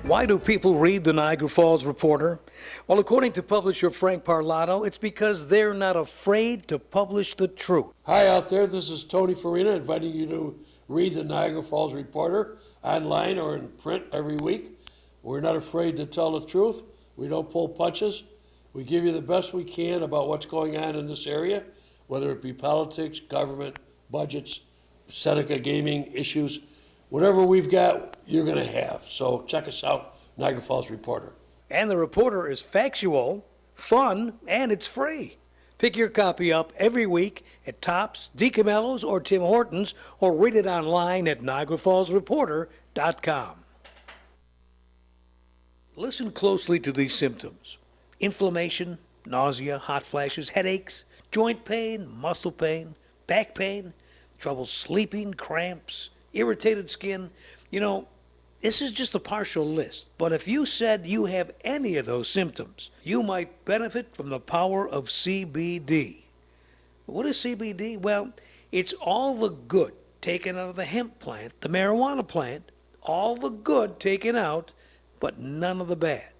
Why do people read the Niagara Falls Reporter? Well, according to publisher Frank Parlato, it's because they're not afraid to publish the truth. Hi out there, this is Tony Farina inviting you to read the Niagara Falls Reporter online or in print every week. We're not afraid to tell the truth. We don't pull punches. We give you the best we can about what's going on in this area, whether it be politics, government, budgets, Seneca gaming issues. Whatever we've got, you're going to have. So check us out, Niagara Falls Reporter. And the Reporter is factual, fun, and it's free. Pick your copy up every week at Tops, DiCamello's, or Tim Hortons, or read it online at NiagaraFallsReporter.com. Listen closely to these symptoms: inflammation, nausea, hot flashes, headaches, joint pain, muscle pain, back pain, trouble sleeping, cramps, irritated skin. You know, this is just a partial list, but if you said you have any of those symptoms, you might benefit from the power of CBD. What is CBD? Well, it's all the good taken out of the hemp plant, the marijuana plant, all the good taken out, but none of the bad.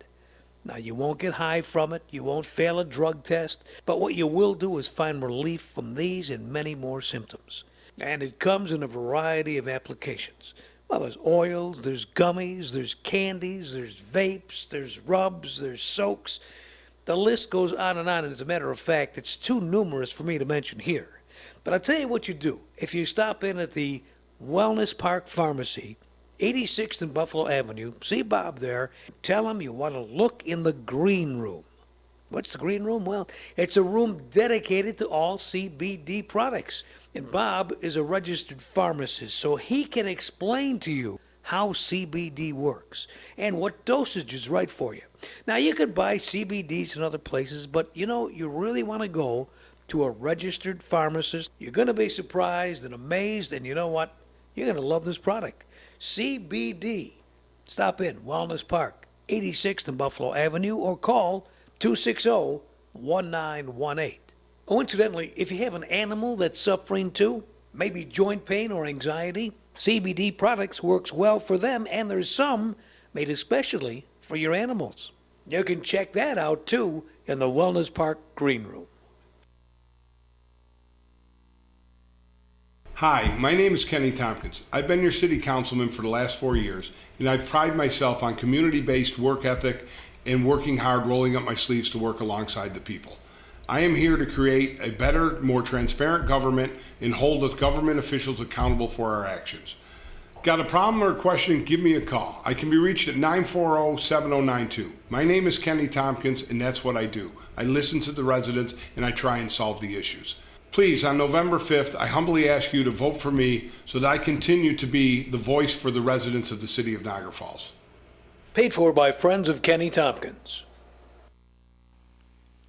Now, you won't get high from it, you won't fail a drug test, but what you will do is find relief from these and many more symptoms. And it comes in a variety of applications. Well, there's oils, there's gummies, there's candies, there's vapes, there's rubs, there's soaks. The list goes on, and as a matter of fact, it's too numerous for me to mention here. But I'll tell you what you do. If you stop in at the Wellness Park Pharmacy, 86th and Buffalo Avenue, see Bob there, tell him you want to look in the green room. What's the green room? Well, it's a room dedicated to all CBD products. And Bob is a registered pharmacist, so he can explain to you how CBD works and what dosage is right for you. Now, you could buy CBDs in other places, but you really want to go to a registered pharmacist. You're going to be surprised and amazed, and you know what? You're going to love this product. CBD. Stop in Wellness Park, 86th and Buffalo Avenue, or call 260-1918. Oh, incidentally, if you have an animal that's suffering too, maybe joint pain or anxiety, CBD products works well for them, and there's some made especially for your animals. You can check that out too in the Wellness Park Green Room. Hi, my name is Kenny Tompkins. I've been your city councilman for the last 4 years, and I've prided myself on community-based work ethic and working hard, rolling up my sleeves to work alongside the people. I am here to create a better, more transparent government and hold us government officials accountable for our actions. Got a problem or a question? Give me a call. I can be reached at 940-7092. My name is Kenny Tompkins, and that's what I do. I listen to the residents, and I try and solve the issues. Please, on November 5th, I humbly ask you to vote for me so that I continue to be the voice for the residents of the city of Niagara Falls. Paid for by Friends of Kenny Tompkins.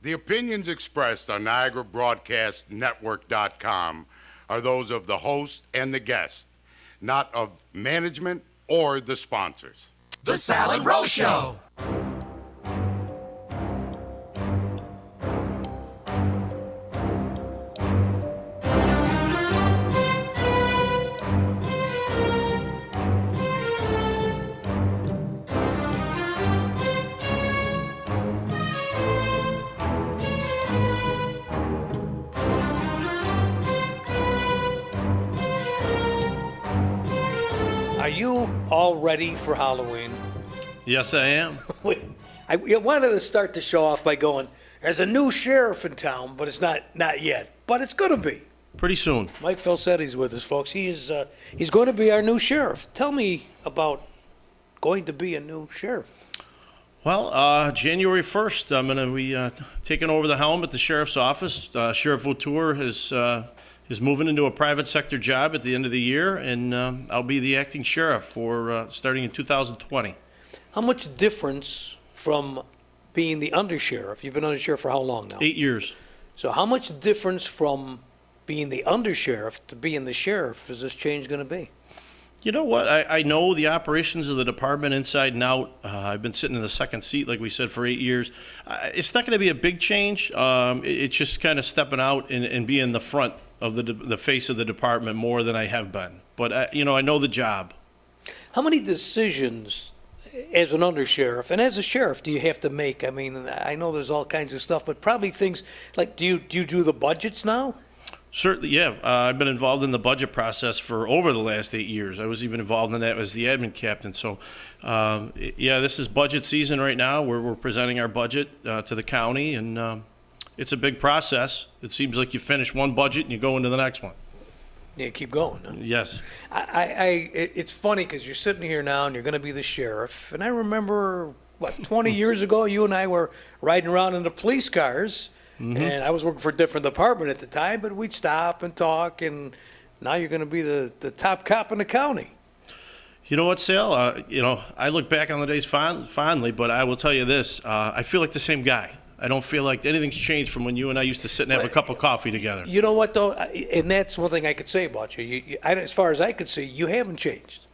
The opinions expressed on NiagaraBroadcastNetwork.com are those of the host and the guest, not of management or the sponsors. The Sal and Rose Show. Are you all ready for Halloween? Yes, I am. I wanted to start the show off by going, there's a new sheriff in town, but it's not yet. But it's going to be. Pretty soon. Mike Falsetti's with us, folks. He's going to be our new sheriff. Tell me about going to be a new sheriff. Well, January 1st, I'm going to be taking over the helm at the sheriff's office. Sheriff O'Toole is moving into a private sector job at the end of the year, and I'll be the acting sheriff for starting in 2020. How much difference from being the undersheriff? You've been undersheriff for how long now? 8 years. So how much difference from being the undersheriff to being the sheriff is this change going to be? You know what? I know the operations of the department inside and out. I've been sitting in the second seat, like we said, for 8 years. It's not going to be a big change. It's just kind of stepping out and being the front of the face of the department more than I have been. But, I know the job. How many decisions as an undersheriff and as a sheriff, do you have to make? I mean, I know there's all kinds of stuff, but probably things like do you do the budgets now? Certainly, yeah. I've been involved in the budget process for over the last 8 years. I was even involved in that as the admin captain. So, yeah, this is budget season right now. We're presenting our budget to the county, and it's a big process. It seems like you finish one budget and you go into the next one. Yeah, keep going. Huh? Yes. It's funny because you're sitting here now and you're going to be the sheriff. And I remember, 20 years ago, you and I were riding around in the police cars. And I was working for a different department at the time, but we'd stop and talk. And now you're going to be the top cop in the county. You know what, Sal? I look back on the days fondly, but I will tell you this. I feel like the same guy. I don't feel like anything's changed from when you and I used to sit and have a cup of coffee together. You know what, though? And that's one thing I could say about you. As far as I could see, you haven't changed.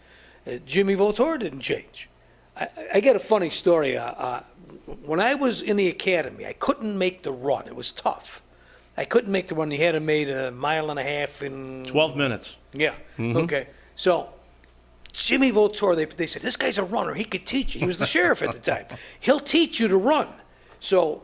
Jimmy Voltor didn't change. I got a funny story. When I was in the academy, I couldn't make the run. It was tough. I couldn't make the run. You had to make a mile and a half in 12 minutes. Yeah. Okay. So Jimmy Voltor, they said, this guy's a runner. He could teach you. He was the sheriff at the time. He'll teach you to run. So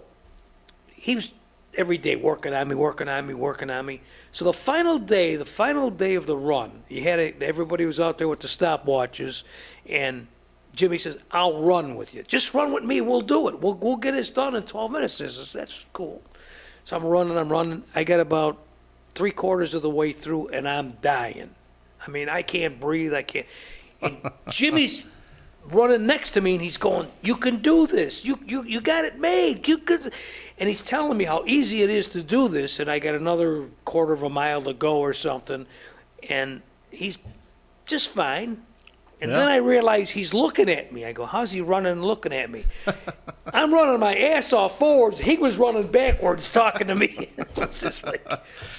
he was every day working on me. So the final day of the run, everybody was out there with the stopwatches, and Jimmy says, I'll run with you. Just run with me. We'll do it. We'll get this done in 12 minutes. Says, that's cool. So I'm running. I got about 3/4 of the way through, and I'm dying. I mean, I can't breathe. I can't. And Jimmy's running next to me, and he's going, you can do this. You got it made. You could. And he's telling me how easy it is to do this, and I got another 1/4 mile to go or something, and he's just fine. And then I realize he's looking at me. I go, how's he running and looking at me? I'm running my ass off forwards. He was running backwards talking to me. It's just like,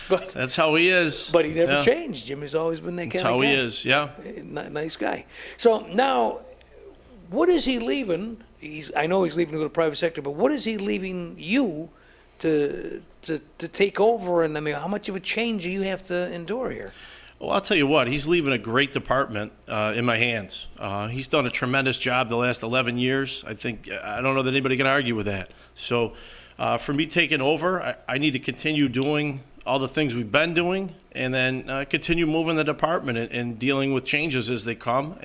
but That's how he is. But he never Yeah. changed. Jimmy's always been that kind That's of how guy. he is, yeah. Nice guy. So now, what is he leaving? I know he's leaving to go to the private sector, but what is he leaving you to take over? And I mean, how much of a change do you have to endure here? Well, I'll tell you what, he's leaving a great department in my hands. He's done a tremendous job the last 11 years. I don't know that anybody can argue with that. So for me taking over, I need to continue doing all the things we've been doing and then continue moving the department and dealing with changes as they come.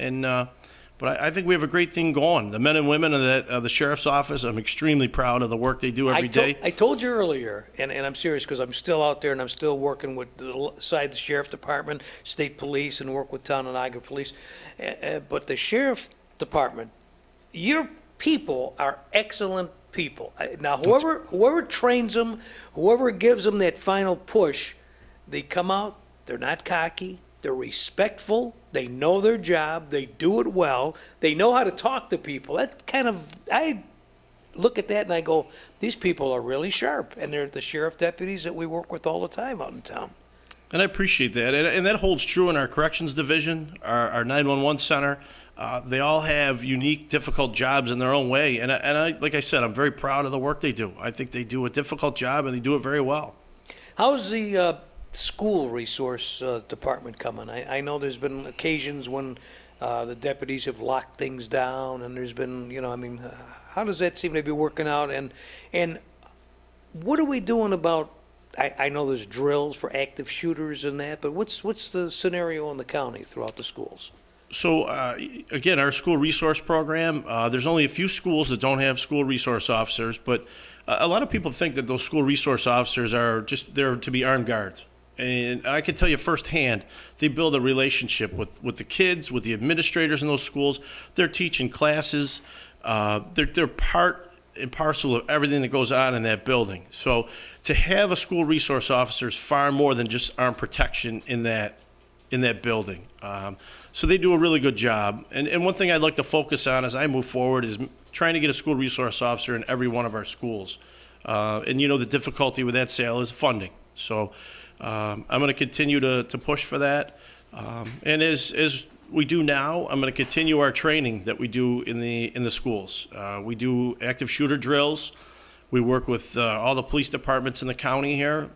But I think we have a great thing going. The men and women of the sheriff's office, I'm extremely proud of the work they do every day. I told you earlier, and I'm serious because I'm still out there and I'm still working with the sheriff department, state police, and work with town and Niagara police. But the sheriff department, your people are excellent people. Now, whoever trains them, whoever gives them that final push, they come out, they're not cocky, they're respectful, they know their job, they do it well, they know how to talk to people. I look at that and I go, these people are really sharp, and they're the sheriff deputies that we work with all the time out in town. And I appreciate that. And that holds true in our corrections division, our 911 center. They all have unique, difficult jobs in their own way. And I, like I said, I'm very proud of the work they do. I think they do a difficult job, and they do it very well. How's the school resource department coming? I know there's been occasions when the deputies have locked things down, and there's been, how does that seem to be working out? And what are we doing about, I know there's drills for active shooters and that, but what's the scenario in the county throughout the schools? So, again, our school resource program, there's only a few schools that don't have school resource officers, but a lot of people think that those school resource officers are just there to be armed guards. And I can tell you firsthand, they build a relationship with the kids, with the administrators in those schools. They're teaching classes. They're part and parcel of everything that goes on in that building. So to have a school resource officer is far more than just armed protection in that building. So they do a really good job. And one thing I'd like to focus on as I move forward is trying to get a school resource officer in every one of our schools. And the difficulty with that sale is funding. So I'm going to continue to push for that. And as we do now, I'm going to continue our training that we do in the schools. We do active shooter drills. We work with all the police departments in the county here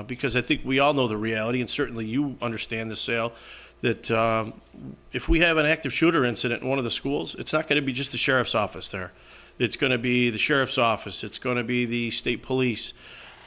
because I think we all know the reality, and certainly you understand the sale, that if we have an active shooter incident in one of the schools, it's not going to be just the sheriff's office there. It's going to be the sheriff's office. It's going to be the state police,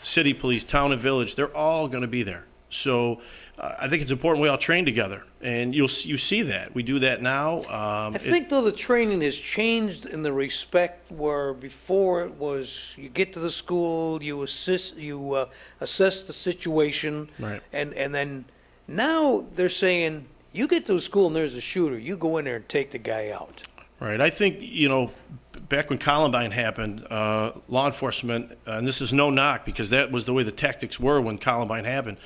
city police, town and village. They're all going to be there. So I think it's important we all train together, and you see that. We do that now. I think, though, the training has changed in the respect where before it was you get to the school, you assess the situation, Right. and then now they're saying, you get to the school and there's a shooter, you go in there and take the guy out. Right. I think, back when Columbine happened, law enforcement, and this is no knock because that was the way the tactics were when Columbine happened.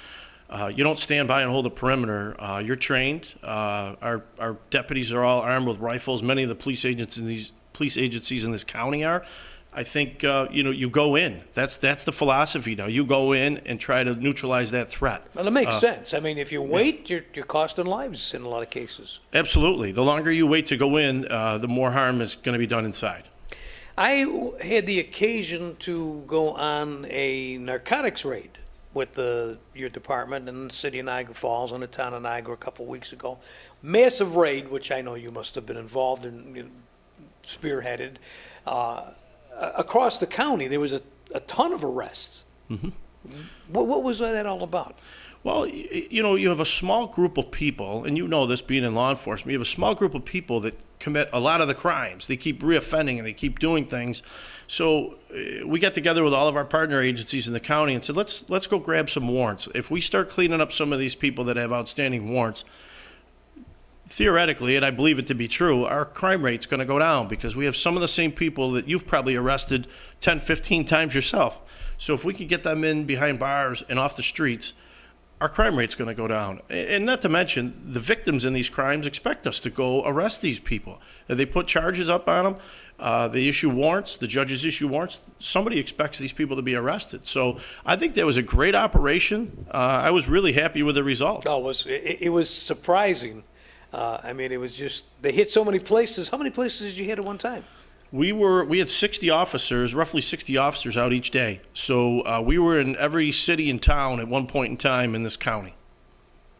You don't stand by and hold a perimeter. You're trained. Our deputies are all armed with rifles. Many of the police agencies in this county are. I think you go in. That's the philosophy now. You go in and try to neutralize that threat. Well, it makes sense. I mean, if you wait, you're costing lives in a lot of cases. Absolutely. The longer you wait to go in, the more harm is going to be done inside. I had the occasion to go on a narcotics raid with your department in the city of Niagara Falls and the town of Niagara a couple of weeks ago. Massive raid, which I know you must have been involved in, spearheaded. Across the county, there was a ton of arrests. Mhm. What was that all about? Well, you have a small group of people, and you know this being in law enforcement, you have a small group of people that commit a lot of the crimes. They keep reoffending and they keep doing things. So we got together with all of our partner agencies in the county and said, let's go grab some warrants. If we start cleaning up some of these people that have outstanding warrants, theoretically, and I believe it to be true, our crime rate's going to go down because we have some of the same people that you've probably arrested 10, 15 times yourself. So if we can get them in behind bars and off the streets, our crime rate's going to go down. And not to mention, the victims in these crimes expect us to go arrest these people. They put charges up on them. They issue warrants. The judges issue warrants. Somebody expects these people to be arrested. So I think that was a great operation. I was really happy with the results. Oh, it was surprising. I mean, it was just, they hit so many places. How many places did you hit at one time? We had 60 officers, roughly 60 officers out each day. So we were in every city and town at one point in time in this county.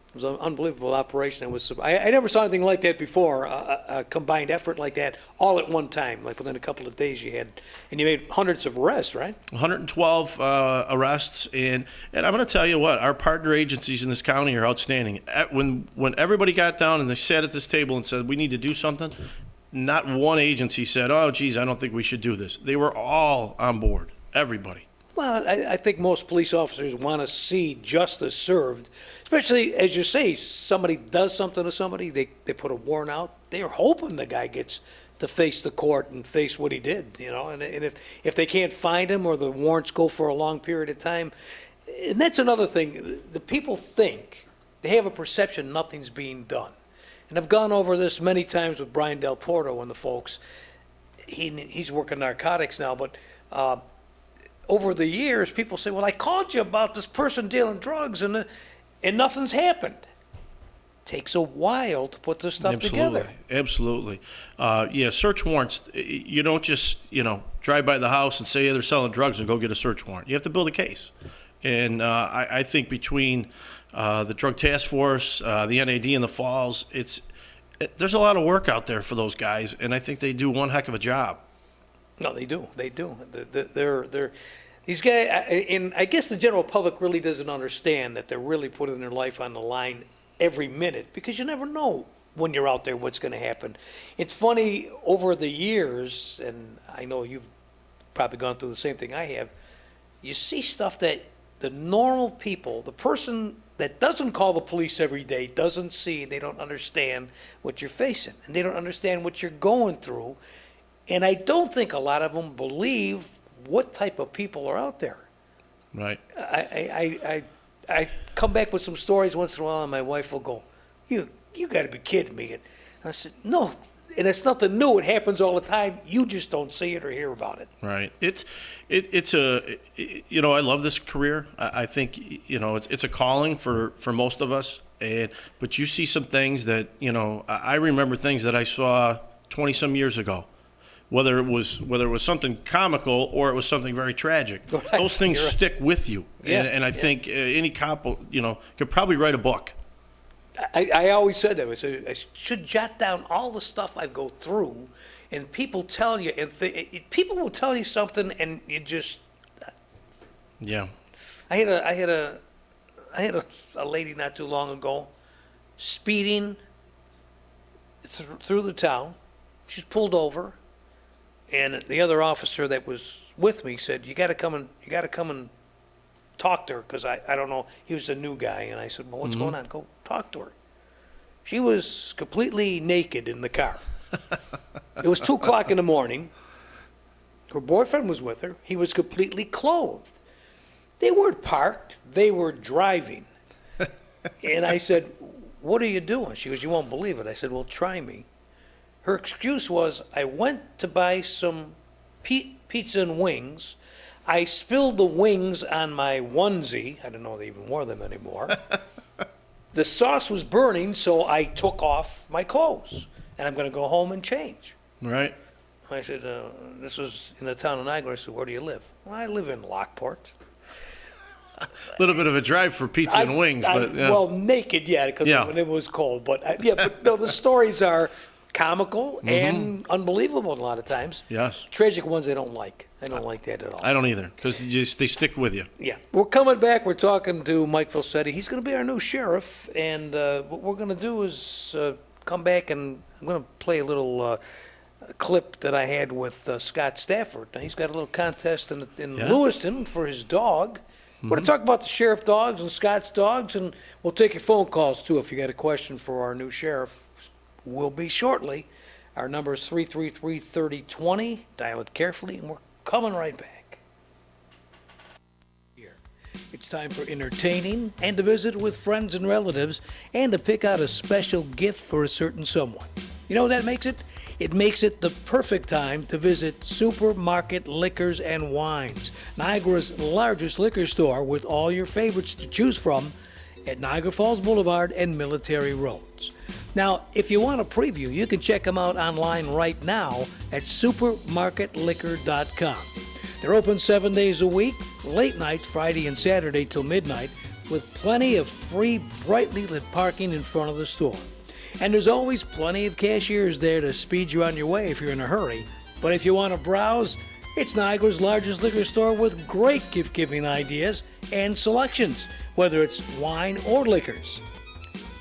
It was an unbelievable operation. I never saw anything like that before, a combined effort like that, all at one time, like within a couple of days you had, and you made hundreds of arrests, right? 112 arrests, and I'm going to tell you what, our partner agencies in this county are outstanding. When everybody got down and they sat at this table and said, we need to do something, not one agency said, oh, geez, I don't think we should do this. They were all on board, everybody. Well, I think most police officers want to see justice served, especially, as you say, somebody does something to somebody, they put a warrant out, they're hoping the guy gets to face the court and face what he did, and if they can't find him or the warrants go for a long period of time, and that's another thing, the people think, they have a perception nothing's being done. And I've gone over this many times with Brian Del Porto and the folks. He's working narcotics now, but over the years, people say, well, I called you about this person dealing drugs, and nothing's happened. Takes a while to put this stuff together. Absolutely. Yeah, search warrants, you don't just, drive by the house and say, yeah, they're selling drugs and go get a search warrant. You have to build a case. And I think between the Drug Task Force, the NAD in the Falls, there's a lot of work out there for those guys, and I think they do one heck of a job. No, they do. They do. They're these guys, and I guess the general public really doesn't understand that they're really putting their life on the line every minute, because you never know when you're out there what's going to happen. It's funny, over the years, and I know you've probably gone through the same thing I have, you see stuff that the normal people, the person that doesn't call the police every day, doesn't see, they don't understand what you're facing, and they don't understand what you're going through. And I don't think a lot of them believe what type of people are out there. Right. I come back with some stories once in a while, and my wife will go, you got to be kidding me. And I said, no, and it's nothing new. It happens all the time. You just don't see it or hear about it. Right. I love this career. I think, it's a calling for most of us. But you see some things that, I remember things that I saw 20-some years ago. Whether it was something comical or it was something very tragic, Right. those things You're right. stick with you. Yeah, And I think any cop, could probably write a book. I always said that. I should jot down all the stuff I go through, and people tell you, and people will tell you something, and you just. Yeah. I had a lady not too long ago, speeding through the town. She's pulled over, and the other officer that was with me said, "You got to come and talk to her," because I don't know. He was a new guy, and I said, "Well, what's going on? Go talk to her." She was completely naked in the car. It was 2:00 in the morning. Her boyfriend was with her. He was completely clothed. They weren't parked. They were driving. And I said, "What are you doing?" She goes, "You won't believe it." I said, "Well, try me." Her excuse was, "I went to buy some pizza and wings. I spilled the wings on my onesie." I didn't know they even wore them anymore. "The sauce was burning, so I took off my clothes, and I'm going to go home and change." Right. I said, "This was in the town of Niagara." I said, "Where do you live?" "Well, I live in Lockport." A little bit of a drive for pizza and wings, but yeah. Well, naked, yeah, because Yeah. when it was cold. But but no, the stories are comical and unbelievable a lot of times. Yes. Tragic ones I don't like. I don't like that at all. I don't either, because they stick with you. Yeah. We're coming back. We're talking to Mike Falsetti. He's going to be our new sheriff, and what we're going to do is come back, and I'm going to play a little clip that I had with Scott Stafford. Now, he's got a little contest in Yeah. Lewiston for his dog. We're going to talk about the sheriff dogs and Scott's dogs, and we'll take your phone calls, too, if you got a question for our new sheriff. Will be shortly. Our number is 333-3020. Dial it carefully, and we're coming right back. It's time for entertaining and to visit with friends and relatives and to pick out a special gift for a certain someone. You know what that makes it? It makes it the perfect time to visit Supermarket Liquors and Wines, Niagara's largest liquor store with all your favorites to choose from at Niagara Falls Boulevard and Military Roads. Now, if you want a preview, you can check them out online right now at supermarketliquor.com. They're open 7 days a week, late nights, Friday and Saturday till midnight, with plenty of free, brightly lit parking in front of the store. And there's always plenty of cashiers there to speed you on your way if you're in a hurry. But if you want to browse, it's Niagara's largest liquor store with great gift-giving ideas and selections, whether it's wine or liquors.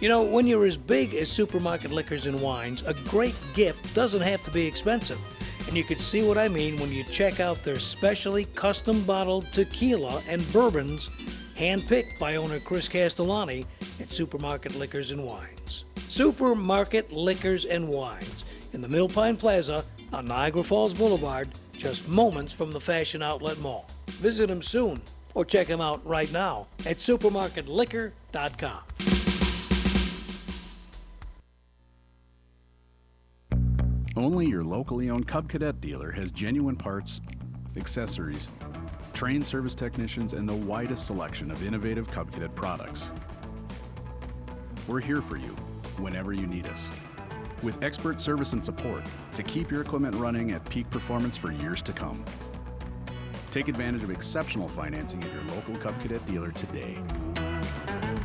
You know, when you're as big as Supermarket Liquors and Wines, a great gift doesn't have to be expensive. And you can see what I mean when you check out their specially custom bottled tequila and bourbons, handpicked by owner Chris Castellani at Supermarket Liquors and Wines. Supermarket Liquors and Wines in the Mill Pine Plaza on Niagara Falls Boulevard, just moments from the Fashion Outlet Mall. Visit them soon or check them out right now at supermarketliquor.com. Only your locally owned Cub Cadet dealer has genuine parts, accessories, trained service technicians, and the widest selection of innovative Cub Cadet products. We're here for you whenever you need us, with expert service and support to keep your equipment running at peak performance for years to come. Take advantage of exceptional financing at your local Cub Cadet dealer today.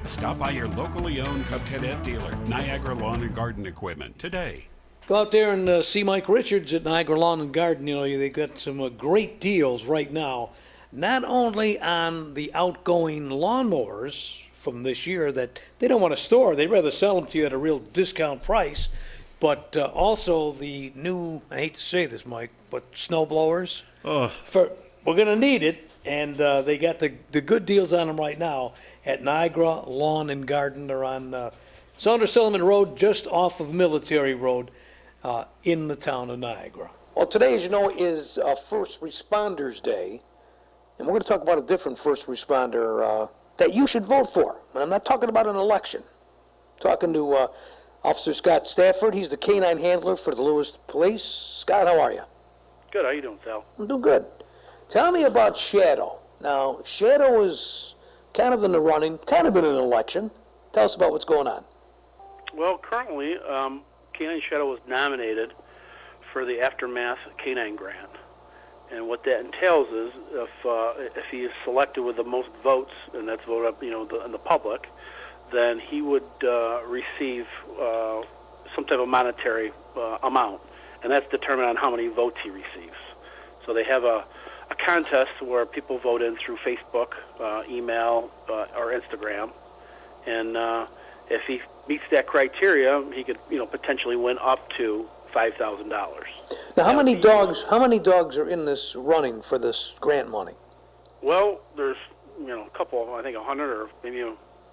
Stop by your locally owned Cub Cadet dealer, Niagara Lawn and Garden Equipment, today. Go out there and see Mike Richards at Niagara Lawn and Garden. You know, they got some great deals right now, not only on the outgoing lawnmowers from this year that they don't want to store. They'd rather sell them to you at a real discount price, but also the new, I hate to say this, Mike, but snow blowers. Oh, We're going to need it, and they got the good deals on them right now at Niagara Lawn and Garden. They're on Saunders-Silliman Road, just off of Military Road. In the town of Niagara. Well, today, as you know, is First Responders Day, and we're going to talk about a different first responder that you should vote for. And I'm not talking about an election. I'm talking to Officer Scott Stafford. He's the canine handler for the Lewis Police. Scott, how are you? Good. How you doing, Sal? I'm doing good. Tell me about Shadow. Now, Shadow is kind of in the running, kind of in an election. Tell us about what's going on. Well, currently, Canine Shadow was nominated for the Aftermath Canine Grant, and what that entails is if he is selected with the most votes, and that's voted up, in the public, then he would receive some type of monetary amount, and that's determined on how many votes he receives. So they have a contest where people vote in through Facebook, email, or Instagram, and if he meets that criteria, he could, potentially win up to $5,000. Now, how many dogs are in this running for this grant money? Well, there's a couple, I think 100 or maybe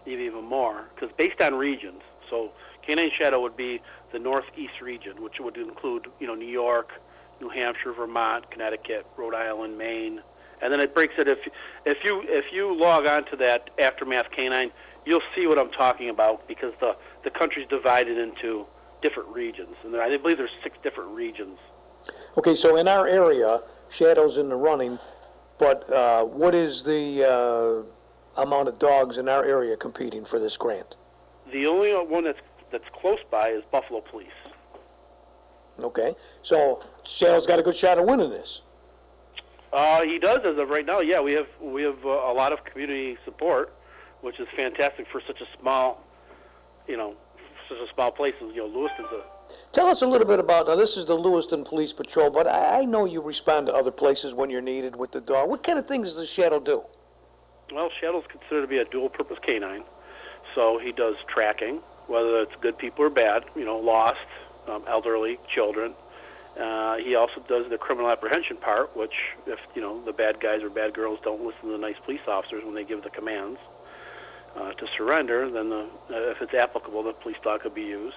even more, because based on regions. So Canine Shadow would be the Northeast region, which would include New York, New Hampshire, Vermont, Connecticut, Rhode Island, Maine, and then it breaks it. If you log on to that Aftermath Canine, you'll see what I'm talking about, because the country's divided into different regions, and I believe there's 6 different regions. Okay, so in our area, Shadow's in the running, but what is the amount of dogs in our area competing for this grant? The only one that's close by is Buffalo Police. Okay, so Shadow's got a good shot of winning this. He does as of right now. Yeah, we have a lot of community support, which is fantastic for such a small, such a small place as Lewiston's a. Tell us a little bit about, now this is the Lewiston Police Patrol, but I know you respond to other places when you're needed with the dog. What kind of things does Shadow do? Well, Shadow's considered to be a dual-purpose canine, so he does tracking, whether it's good people or bad, lost, elderly, children. He also does the criminal apprehension part, which if, the bad guys or bad girls don't listen to the nice police officers when they give the commands to surrender, then if it's applicable, the police dog could be used.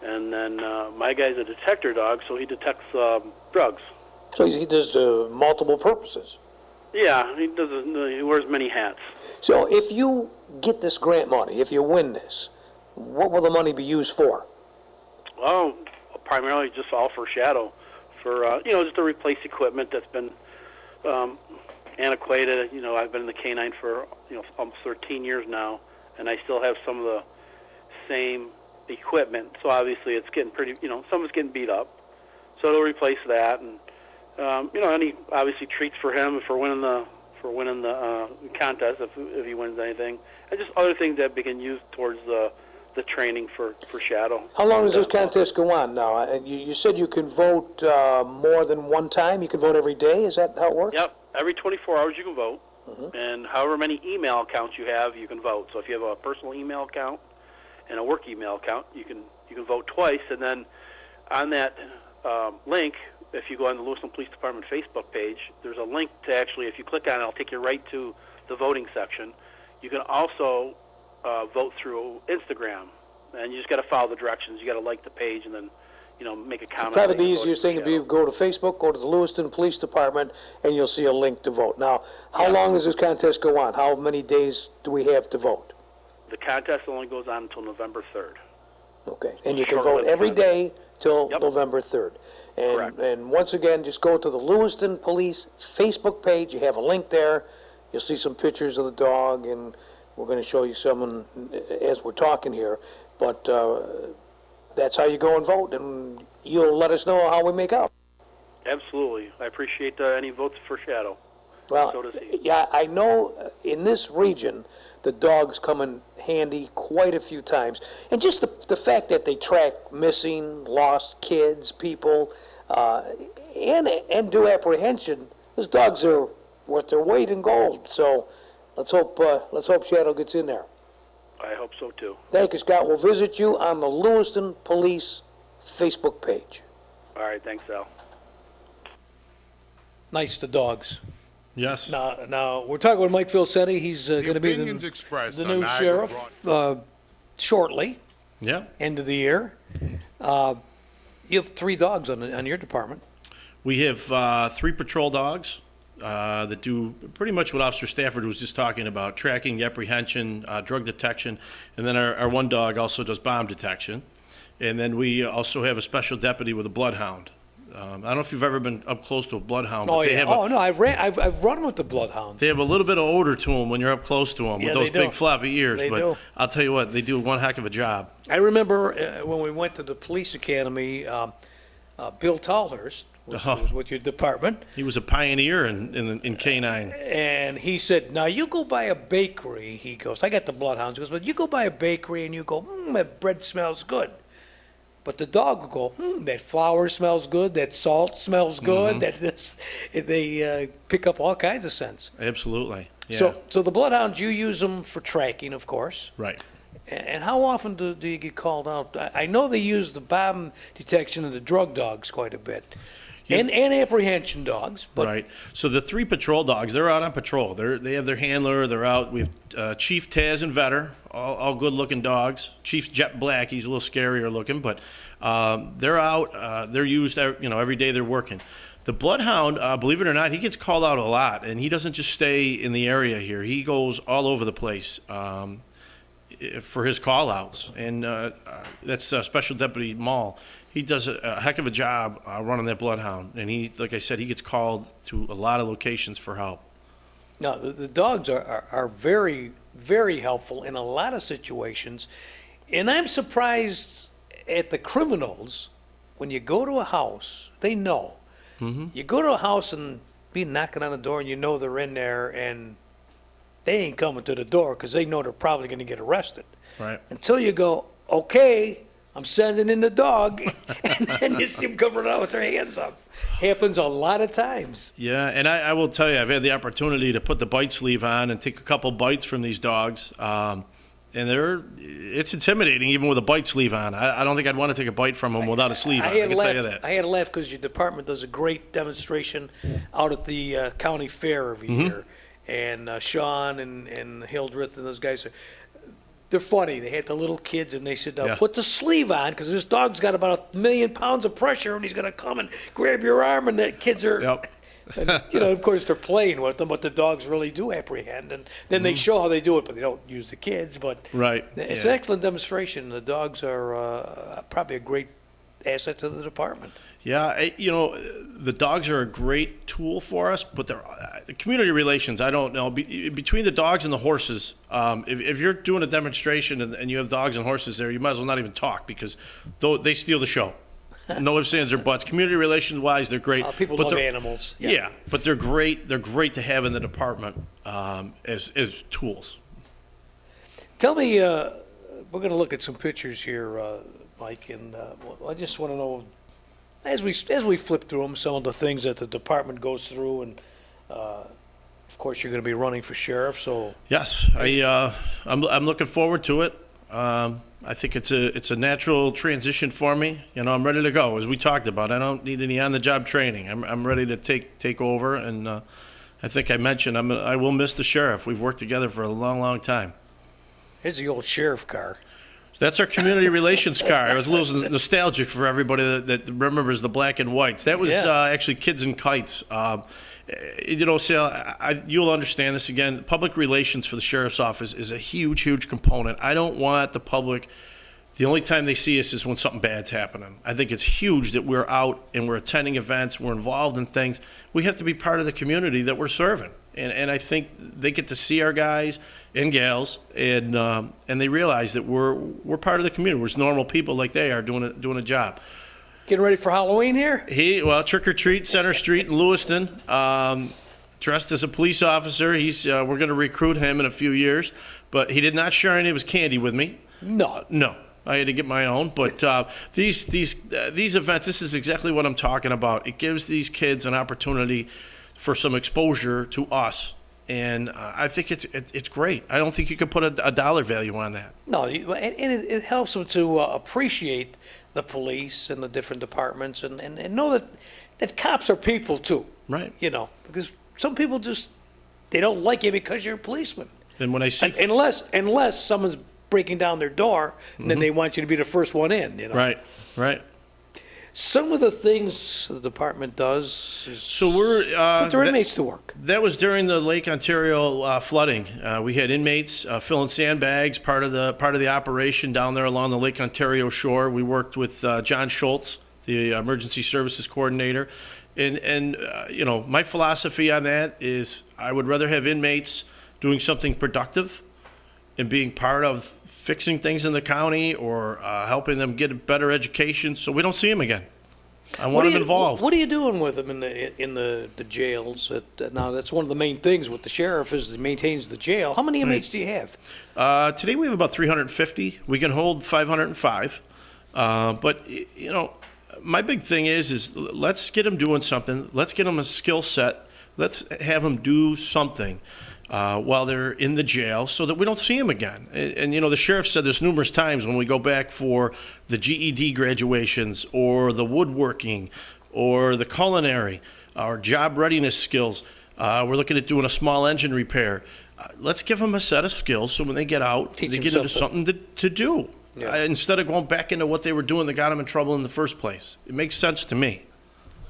And then my guy's a detector dog, so he detects drugs. So he does multiple purposes. Yeah, he does. He wears many hats. So if you get this grant money, if you win this, what will the money be used for? Well, primarily just all for Shadow, for just to replace equipment that's been antiquated. I've been in the canine for almost 13 years now, and I still have some of the same equipment. So obviously it's getting pretty, some of it's getting beat up. So it'll replace that, and any obviously treats for him for winning the contest if he wins anything, and just other things that we can use towards the training for Shadow. How long does this contest go on now? You said you can vote more than one time. You can vote every day. Is that how it works? Yep. Every 24 hours you can vote, and however many email accounts you have, you can vote. So if you have a personal email account and a work email account, you can vote twice. And then on that link, if you go on the Lewiston Police Department Facebook page, there's a link to actually, if you click on it, it'll take you right to the voting section. You can also vote through Instagram, and you just got to follow the directions. You got to like the page, and then make a comment. Probably the easiest thing would be go to Facebook, go to the Lewiston Police Department, and you'll see a link to vote. Now, how long does this contest go on? How many days do we have to vote? The contest only goes on until November 3rd. Okay, and you can vote every day till November 3rd. Correct. And once again, just go to the Lewiston Police Facebook page. You have a link there. You'll see some pictures of the dog, and we're going to show you some as we're talking here. But that's how you go and vote, and you'll let us know how we make out. Absolutely. I appreciate any votes for Shadow. Well, So does he. yeah, I know in this region, the dogs come in handy quite a few times. And just the fact that they track missing, lost kids, people, and do apprehension, those dogs are worth their weight in gold. So let's hope Shadow gets in there. I hope so, too. Thank you, Scott. We'll visit you on the Lewiston Police Facebook page. All right. Thanks, Al. Nice to dogs. Yes. Now we're talking with Mike Filsetti. He's going to be Opinions expressed the on new Niagara sheriff shortly, Yeah. end of the year. You have 3 dogs on your department. We have 3 patrol dogs that do pretty much what Officer Stafford was just talking about, tracking, apprehension, drug detection, and then our one dog also does bomb detection. And then we also have a special deputy with a bloodhound. I don't know if you've ever been up close to a bloodhound, but they have I've run with the bloodhounds. they have a little bit of odor to them when you're up close to them Yeah, with those they do. big floppy ears. They but do. I'll tell you what, they do one heck of a job. I remember when we went to the police academy, Bill Tallhurst was with your department. He was a pioneer in canine. And he said, now you go by a bakery, he goes, I got the bloodhounds, he goes, but you go by a bakery and you go, that bread smells good. But the dog will go, that flour smells good, that salt smells good, that this, they pick up all kinds of scents. Absolutely. Yeah. So the bloodhounds, you use them for tracking, of course. Right. And how often do you get called out? I know they use the bomb detection of the drug dogs quite a bit. And apprehension dogs. But Right. So the 3 patrol dogs, they're out on patrol. They have their handler. They're out. We have Chief Taz and Vetter, all good-looking dogs. Chief Jet Black, he's a little scarier looking, but they're out. They're used, every day they're working. The Bloodhound, believe it or not, he gets called out a lot, and he doesn't just stay in the area here. He goes all over the place for his call-outs, and that's Special Deputy Mall. He does a heck of a job running that Bloodhound, and he, like I said, he gets called to a lot of locations for help. no, the dogs are very, very helpful in a lot of situations. And I'm surprised at the criminals. When you go to a house, they know. Mm-hmm. You go to a house and be knocking on the door and you know they're in there and they ain't coming to the door because they know they're probably going to get arrested. Right. Until you go, okay, I'm sending in the dog, and then you see them coming out with their hands up. Happens a lot of times. Yeah, and I will tell you, I've had the opportunity to put the bite sleeve on and take a couple bites from these dogs, and it's intimidating even with a bite sleeve on. I don't think I'd want to take a bite from them without a sleeve on. I can tell you that. I had to laugh because your department does a great demonstration out at the county fair every year, and Sean and Hildreth and those guys they're funny. They had the little kids, and they said, Yeah. put the sleeve on, because this dog's got about 1 million pounds of pressure, and he's going to come and grab your arm, and the kids are, Yep. and, of course, they're playing with them, but the dogs really do apprehend, and then they show how they do it, but they don't use the kids, but Right. it's yeah. an excellent demonstration. The dogs are probably a great asset to the department. Yeah, the dogs are a great tool for us, but they're community relations. I don't know between the dogs and the horses. If you're doing a demonstration and you have dogs and horses there, you might as well not even talk because they steal the show. No ifs, ands, or buts. Community relations wise, they're great. People but love they're- animals. Yeah, but they're great. They're great to have in the department as tools. Tell me, we're going to look at some pictures here, Mike, and I just want to know, as we flip through them, some of the things that the department goes through, and of course you're going to be running for sheriff, so Yes, I'm looking forward to it. I think it's a natural transition for me. I'm ready to go, as we talked about. I don't need any on-the-job training. I'm ready to take over, and I think I mentioned I will miss the sheriff. We've worked together for a long, long time. here's the old sheriff car. That's our community relations car. It was a little nostalgic for everybody that remembers the black and whites. That was Yeah. actually Kids and Kites. Sal, you'll understand this again. Public relations for the sheriff's office is a huge, huge component. I don't want the public, the only time they see us is when something bad's happening. I think it's huge that we're out and we're attending events, we're involved in things. We have to be part of the community that we're serving. And I think they get to see our guys and gals, and they realize that we're part of the community. We're just normal people like they are doing a job. Getting ready for Halloween here? Trick or treat, Center Street in Lewiston. Dressed as a police officer. We're going to recruit him in a few years, but he did not share any of his candy with me. No. I had to get my own. But these events, this is exactly what I'm talking about. It gives these kids an opportunity for some exposure to us, and I think it's great. I don't think you could put a dollar value on that. No, and it helps them to appreciate the police and the different departments and know that cops are people too. Right. Because some people they don't like you because you're a policeman. And when I see Unless someone's breaking down their door, and then they want you to be the first one in. Right. Some of the things the department does is So we're put their inmates to work. That was during the Lake Ontario flooding. We had inmates filling sandbags, part of the operation down there along the Lake Ontario shore. We worked with John Schultz, the emergency services coordinator, and my philosophy on that is I would rather have inmates doing something productive and being part of fixing things in the county or helping them get a better education so we don't see them again. I want them involved. What are you doing with them in the jails? Now, that's one of the main things with the sheriff is he maintains the jail. How many inmates do you have? Today we have about 350. We can hold 505. But, you know, my big thing is let's get them doing something. Let's get them a skill set. Let's have them do something while they're in the jail so that we don't see them again. And, you know, the sheriff said this numerous times when we go back for the GED graduations or the woodworking or the culinary or job readiness skills. We're looking at doing a small engine repair. Let's give them a set of skills so when they get out, they get into something to do. Yeah. Instead of going back into what they were doing that got them in trouble in the first place. It makes sense to me.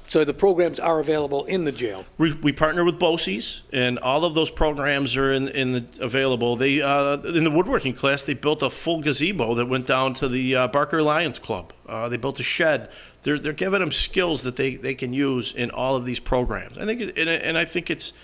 So the programs are available in the jail. We partner with BOCES, and all of those programs are available. They in the woodworking class, they built a full gazebo that went down to the Barker Lions Club. They built a shed. They're giving them skills that they can use in all of these programs. I think, and I think it's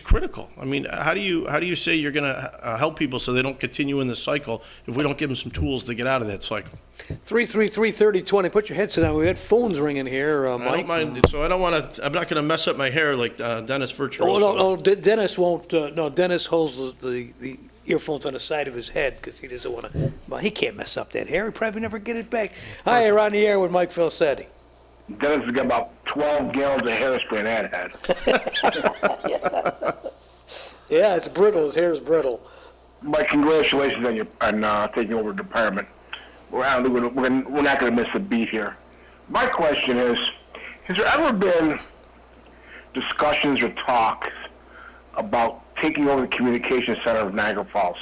critical. I mean, how do you say you're going to help people so they don't continue in the cycle if we don't give them some tools to get out of that cycle? 333-3020. Put your headset on. We had phones ringing here, Mike. I don't mind. So I don't want to. I'm not going to mess up my hair like Dennis Virtuoso. Oh, no, Dennis won't. No, Dennis holds the earphones on the side of his head because he doesn't want to. Well, he can't mess up that hair. He probably never get it back. Hi, you're on the air with Mike Filsetti. Dennis has got about 12 gallons of hairspray in that head. Yeah, it's brittle. His hair is brittle. My congratulations on taking over the department. We're not going to miss a beat here. My question is, has there ever been discussions or talks about taking over the communication center of Niagara Falls?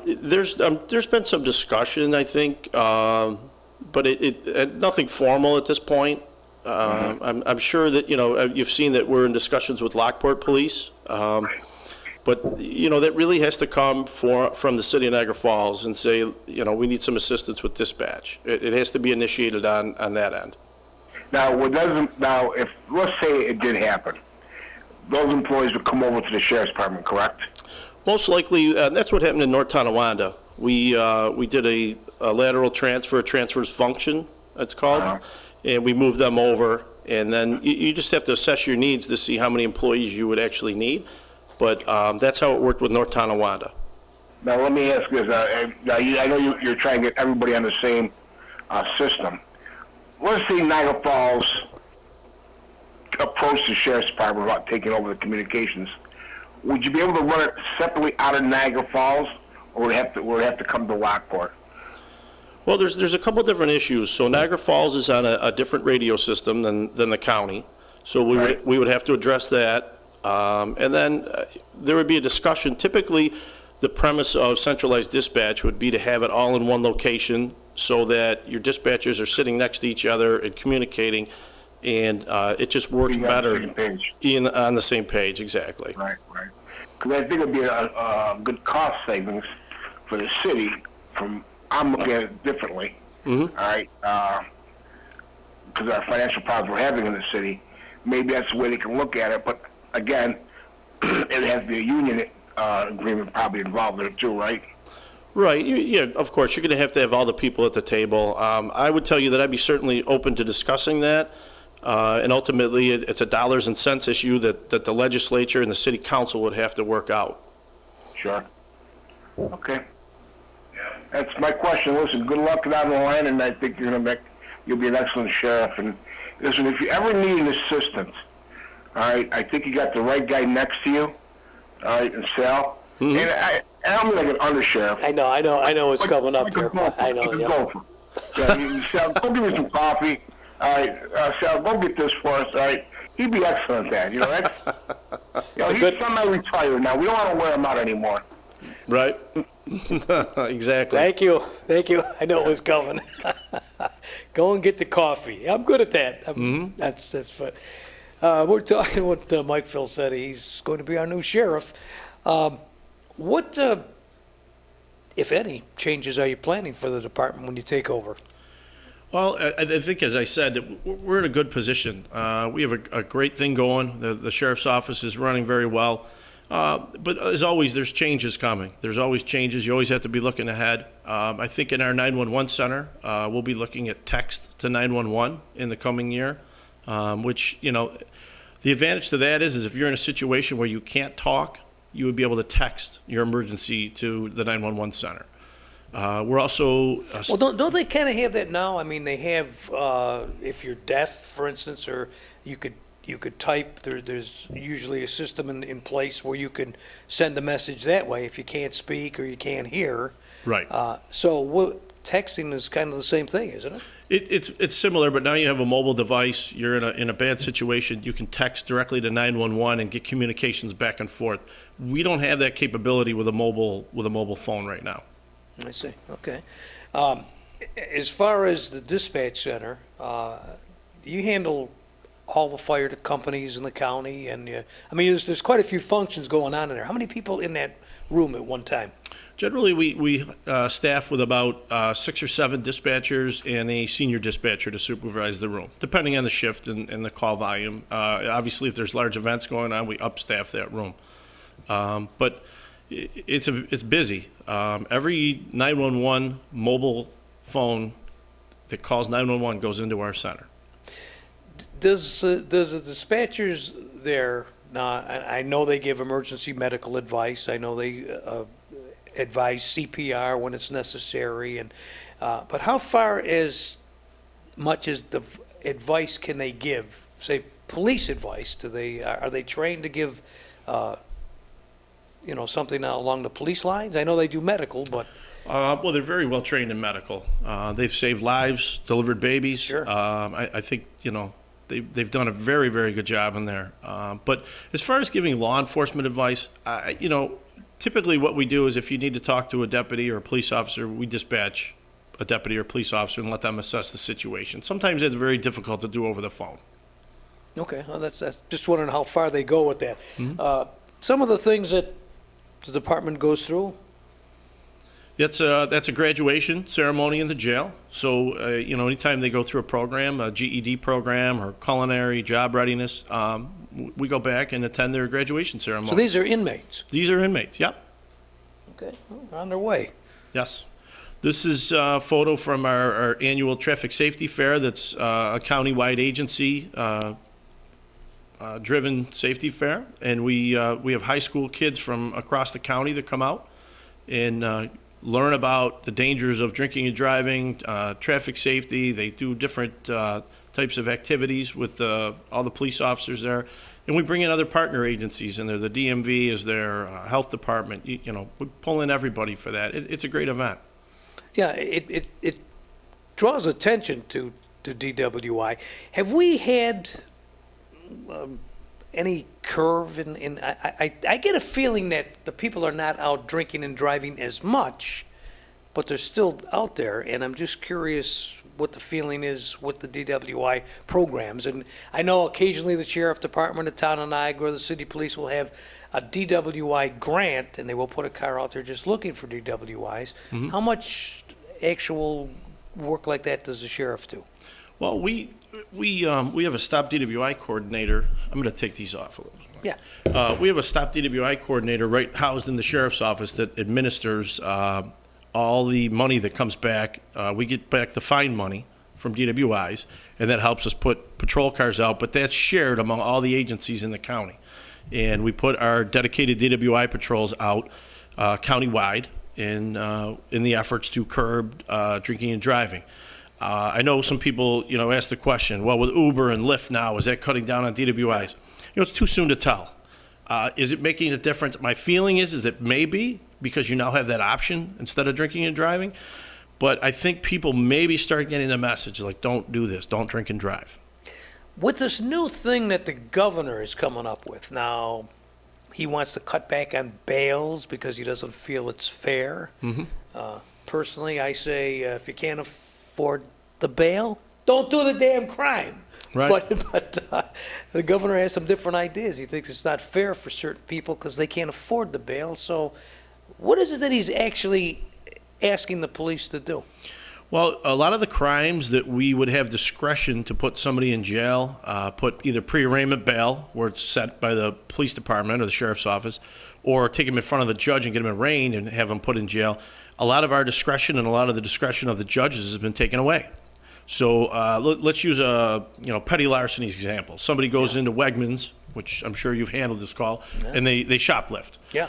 There's been some discussion, I think, but it nothing formal at this point. I'm sure that you've seen that we're in discussions with Lockport Police, but that really has to come from the city of Niagara Falls and say we need some assistance with dispatch. It has to be initiated on that end. Now, if let's say it did happen, those employees would come over to the sheriff's department, correct? Most likely, that's what happened in North Tonawanda. We did a lateral transfers function, it's called, and we moved them over. And then you just have to assess your needs to see how many employees you would actually need. But that's how it worked with North Tonawanda. Now, let me ask this. I know you're trying to get everybody on the same system. Let's say Niagara Falls approached the sheriff's department about taking over the communications. Would you be able to run it separately out of Niagara Falls, or would it have to come to Lockport? Well, there's a couple different issues. So Niagara Falls is on a different radio system than the county. So we would have to address that. And then there would be a discussion. Typically, the premise of centralized dispatch would be to have it all in one location so that your dispatchers are sitting next to each other and communicating, and it just works better on the same page, exactly. Right. Because I think it would be a good cost savings for the city. I'm looking at it differently, all right, because our financial problems we're having in the city. Maybe that's the way they can look at it, but again, it has to be a union agreement probably involved there too, right? Right. Yeah, of course. You're going to have all the people at the table. I would tell you that I'd be certainly open to discussing that. And ultimately, it's a dollars and cents issue that the legislature and the city council would have to work out. Sure. Okay. That's my question. Listen, good luck down the line, and I think you'll be an excellent sheriff. And listen, if you ever need assistance, all right, I think you got the right guy next to you, all right, and Sal. Mm-hmm. And I'm like an undersheriff. I know what's coming up here. I know, yeah. Sal, go give me some coffee. All right, Sal, go get this for us. All right, he'd be excellent at that. He's semi-retired now. We don't want to wear him out anymore. Right. Exactly. Thank you. I know it was coming. Go and get the coffee. I'm good at that. That's fun. We're talking with Mike Filsetti. He's going to be our new sheriff. What, if any, changes are you planning for the department when you take over? Well, I think, as I said, we're in a good position. We have a great thing going. The sheriff's office is running very well. But as always, there's changes coming. There's always changes. You always have to be looking ahead. I think in our 911 center, we'll be looking at text to 911 in the coming year, which, you know, the advantage to that is if you're in a situation where you can't talk, you would be able to text your emergency to the 911 center. We're also... Well, don't they kind of have that now? I mean, they have, if you're deaf, for instance, or you could type, there's usually a system in place where you can send a message that way if you can't speak or you can't hear. Right. So texting is kind of the same thing, isn't it? It's similar, but now you have a mobile device. You're in a bad situation. You can text directly to 911 and get communications back and forth. We don't have that capability with a mobile phone right now. I see. Okay. As far as the dispatch center, you handle all the fire companies in the county, and I mean, there's quite a few functions going on in there. How many people in that room at one time? Generally, we staff with about 6 or 7 dispatchers and a senior dispatcher to supervise the room, depending on the shift and the call volume. Obviously, if there's large events going on, we upstaff that room. But it's busy. Every 911 mobile phone that calls 911 goes into our center. Does the dispatchers there, now, I know they give emergency medical advice. I know they advise CPR when it's necessary, and but how far as much as the advice can they give? Say police advice? Are they trained to give something along the police lines? I know they do medical, but well, they're very well trained in medical. They've saved lives, delivered babies. Sure. I think they've done a very, very good job in there. But as far as giving law enforcement advice, typically what we do is if you need to talk to a deputy or a police officer, we dispatch a deputy or police officer and let them assess the situation. Sometimes it's very difficult to do over the phone. okay, well, that's just wondering how far they go with that. Mm-hmm. Some of the things that the department goes through. That's a graduation ceremony in the jail. So, anytime they go through a program, a GED program or culinary job readiness, we go back and attend their graduation ceremony. So these are inmates. These are inmates, yep. Okay, well, they're on their way. Yes. This is a photo from our annual traffic safety fair that's a countywide agency driven safety fair. And we have high school kids from across the county that come out and learn about the dangers of drinking and driving, traffic safety. They do different types of activities with all the police officers there. And we bring in other partner agencies in there. The DMV is there, health department. We pull in everybody for that. It's a great event. Yeah, it draws attention to DWI. Have we had any curve in I get a feeling that the people are not out drinking and driving as much, but they're still out there, and I'm just curious what the feeling is with the DWI programs. And I know occasionally the sheriff department, the town of Niagara, the city police will have a DWI grant, and they will put a car out there just looking for DWIs. Mm-hmm. How much actual work like that does the sheriff do? Well, we have a Stop DWI coordinator. I'm going to take these off a little. Yeah. We have a Stop DWI coordinator right housed in the sheriff's office that administers all the money that comes back. We get back the fine money from DWIs, and that helps us put patrol cars out, but that's shared among all the agencies in the county. And we put our dedicated DWI patrols out countywide in the efforts to curb drinking and driving. I know some people, ask the question, well, with Uber and Lyft now, is that cutting down on DWIs? It's too soon to tell. Is it making a difference? My feeling is it may be, because you now have that option instead of drinking and driving. But I think people maybe start getting the message, like, don't do this, don't drink and drive. With this new thing that the governor is coming up with now, he wants to cut back on bails because he doesn't feel it's fair. Mm-hmm. Personally, I say if you can't afford the bail, don't do the damn crime. Right. But the governor has some different ideas. He thinks it's not fair for certain people because they can't afford the bail. So what is it that he's actually asking the police to do? Well, a lot of the crimes that we would have discretion to put somebody in jail, put either pre-arraignment bail, where it's set by the police department or the sheriff's office, or take them in front of the judge and get them arraigned and have them put in jail. A lot of our discretion and a lot of the discretion of the judges has been taken away. So let's use a petty larceny example. Somebody goes into Wegmans, which I'm sure you've handled this call, and they shoplift. Yeah.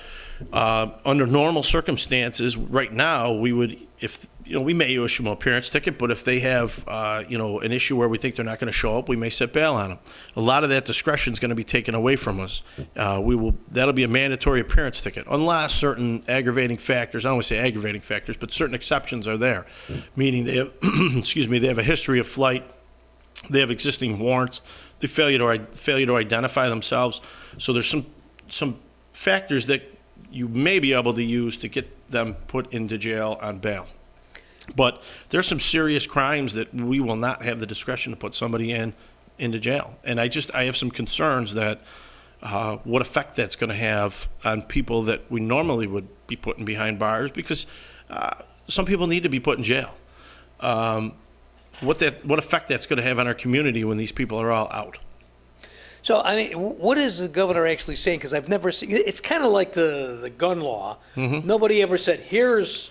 Under normal circumstances, right now, we would, if we may issue them an appearance ticket, but if they have an issue where we think they're not going to show up, we may set bail on them. A lot of that discretion is going to be taken away from us. That'll be a mandatory appearance ticket, unless certain aggravating factors. I don't want to say aggravating factors, but certain exceptions are there, meaning they have, they have a history of flight, they have existing warrants, they failure to identify themselves. So there's some factors that you may be able to use to get them put into jail on bail. But there's some serious crimes that we will not have the discretion to put somebody into jail. And I have some concerns that what effect that's going to have on people that we normally would be putting behind bars, because some people need to be put in jail. What effect that's going to have on our community when these people are all out. So, I mean, what is the governor actually saying? Because I've never seen, it's kind of like the gun law. Mm-hmm. Nobody ever said, here's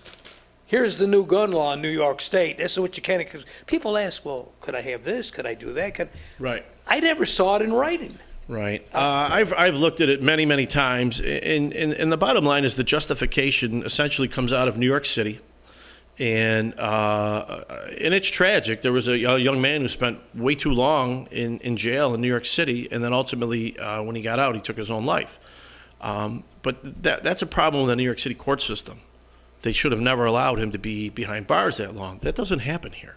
the new gun law in New York State. This is what you can, because people ask, well, could I have this? Could I do that? Right. I never saw it in writing. Right. I've looked at it many, many times, and the bottom line is the justification essentially comes out of New York City. And it's tragic. There was a young man who spent way too long in jail in New York City, and then ultimately, when he got out, he took his own life. But that's a problem with the New York City court system. They should have never allowed him to be behind bars that long. That doesn't happen here.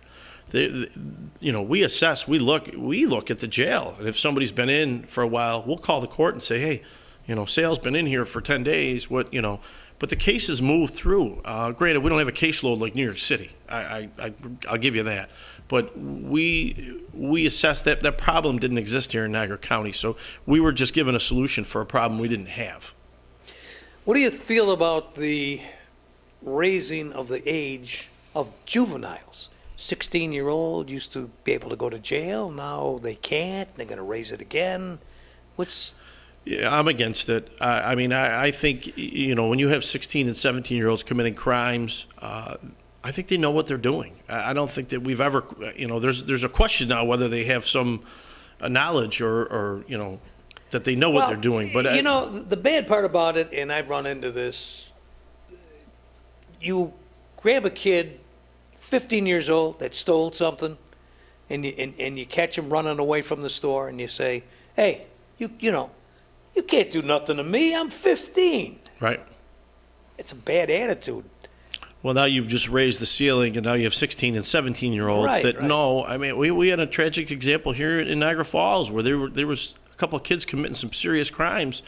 We assess, we look at the jail, and if somebody's been in for a while, we'll call the court and say, hey, Sale's been in here for 10 days. But the cases move through. Granted, we don't have a caseload like New York City. I'll give you that. But we assessed that problem didn't exist here in Niagara County, so we were just given a solution for a problem we didn't have. What do you feel about the raising of the age of juveniles? 16-year-old used to be able to go to jail. Now they can't. They're going to raise it again. Yeah, I'm against it. I think, when you have 16 and 17-year-olds committing crimes, I think they know what they're doing. I don't think that we've ever, there's a question now whether they have some knowledge or that they know what they're doing. But the bad part about it, and I've run into this, you grab a kid, 15 years old, that stole something, and you catch him running away from the store, and you say, hey, you can't do nothing to me. I'm 15. Right. It's a bad attitude. Well, now you've just raised the ceiling, and now you have 16 and 17-year-olds know. I mean, we had a tragic example here in Niagara Falls where there was a couple of kids committing some serious crimes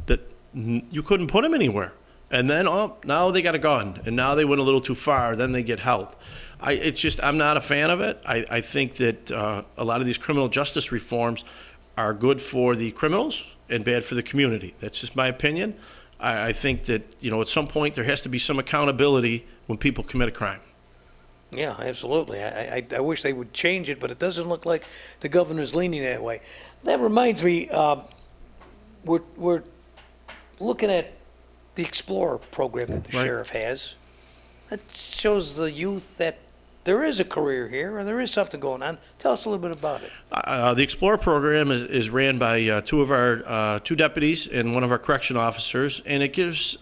that you couldn't put them anywhere. And then, now they got a gun, and now they went a little too far. Then they get help. I'm not a fan of it. I think that a lot of these criminal justice reforms are good for the criminals and bad for the community. That's just my opinion. I think that, at some point there has to be some accountability when people commit a crime. Yeah, absolutely. I wish they would change it, but it doesn't look like the governor's leaning that way. That reminds me, we're looking at the Explorer program that the sheriff has. That shows the youth that there is a career here, or there is something going on. Tell us a little bit about it. The Explorer program is ran by two deputies and one of our correction officers, and it gives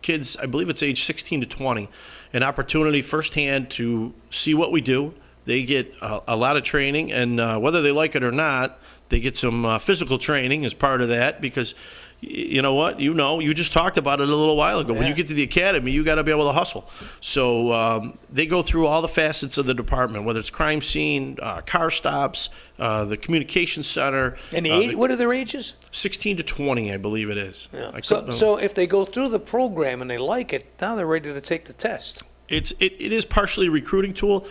kids, I believe it's age 16 to 20, an opportunity firsthand to see what we do. They get a lot of training, and whether they like it or not, they get some physical training as part of that, because you know what? You just talked about it a little while ago. Yeah. When you get to the academy, you got to be able to hustle. So they go through all the facets of the department, whether it's crime scene, car stops, the communications center. And what are their ages? 16 to 20, I believe it is. Yeah. So if they go through the program and they like it, now they're ready to take the test. It is partially a recruiting tool,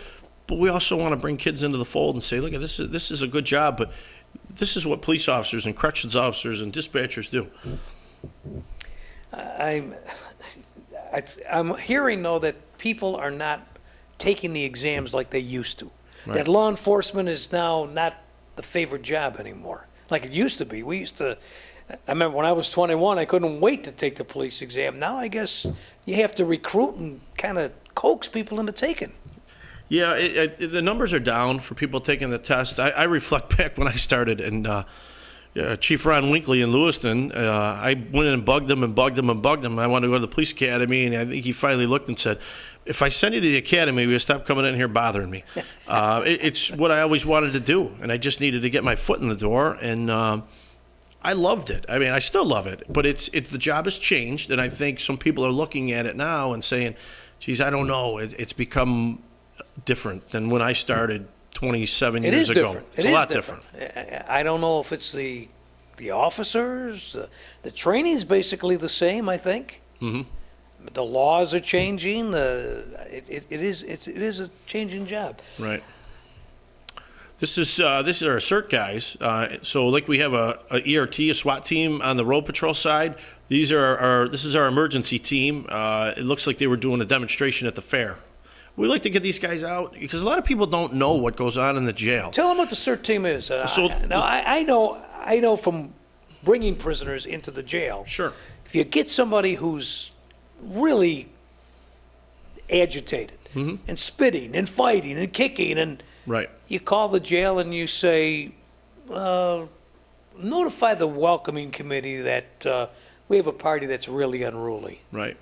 but we also want to bring kids into the fold and say, look, this is a good job, but this is what police officers and corrections officers and dispatchers do. I'm hearing, though, that people are not taking the exams like they used to. Right. That law enforcement is now not the favorite job anymore, like it used to be. I remember when I was 21, I couldn't wait to take the police exam. Now I guess you have to recruit and kind of coax people into taking. Yeah, the numbers are down for people taking the test. I reflect back when I started, and Chief Ron Winkley in Lewiston, I went in and bugged him. I wanted to go to the police academy, and I think he finally looked and said, if I send you to the academy, you'll stop coming in here bothering me. It's what I always wanted to do, and I just needed to get my foot in the door, and I loved it. I mean, I still love it, but the job has changed, and I think some people are looking at it now and saying, geez, I don't know, it's become different than when I started 27 years ago. Different. It's a lot different. I don't know if it's the officers. The training's basically the same, I think. Mm-hmm. The laws are changing. It is a changing job. Right. This is our CERT guys. So like we have a ERT, a SWAT team on the road patrol side. This is our emergency team. It looks like they were doing a demonstration at the fair. We like to get these guys out because a lot of people don't know what goes on in the jail. Tell them what the CERT team is. I know from bringing prisoners into the jail. Sure. If you get somebody who's really agitated and spitting and fighting and kicking, and right, you call the jail and you say, notify the welcoming committee that we have a party that's really unruly. Right.